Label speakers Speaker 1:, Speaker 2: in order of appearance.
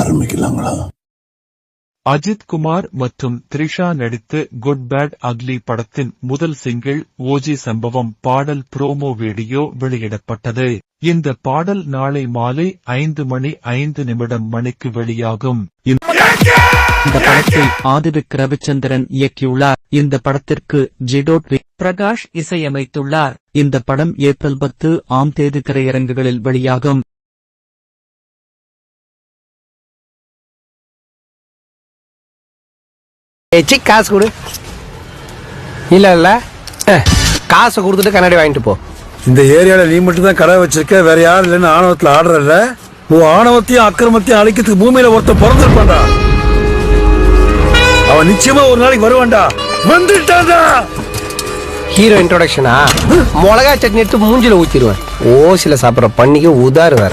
Speaker 1: ஆரம்பிக்கலாங்களா?
Speaker 2: அஜித் குமார் மற்றும் த்ரிஷா நடித்து குட் பேட் அக்லி படத்தின் முதல் சிங்கிள் ஓஜி சம்பவம் பாடல் ப்ரோமோ வீடியோ வெளியிடப்பட்டது. இந்த பாடல் நாளை மாலை 5:05 மணிக்கு வெளியாகும்.
Speaker 3: இந்த படத்தை ஆதிவிக் ரவிச்சந்திரன் இயக்கியுள்ளார். இந்த படத்திற்கு ஜிடோட் பிரகாஷ் இசையமைத்துள்ளார். இந்த படம் ஏப்ரல் 10 திரையரங்குகளில் வெளியாகும்.
Speaker 4: காசு கொடு. இல்ல காசு கொடுத்துட்டு கண்ணாடி வாங்கிட்டு போ.
Speaker 1: இந்த ஏரியால நீ மட்டும் தான் கடை வச்சிருக்க, வேற யாரும் இல்லைன்னு ஆணவத்துல ஆடுறல. உன் ஆணவத்தையும் அக்கிரமத்தையும் அழிக்கிறதுக்கு பூமியில ஒருத்தன் பிறந்திருப்பான்டா. அவன் நிச்சயமா ஒரு நாளைக்கு வருவான்டா. வந்துட்டான்டா.
Speaker 4: ஹீரோ இன்ட்ரோடக்ஷனா? மிளகா சட்னி எடுத்து மூஞ்சில ஊத்திடுவேன். ஓசில சாப்பிட்ற பண்ணிக்கு உதாரு வேற.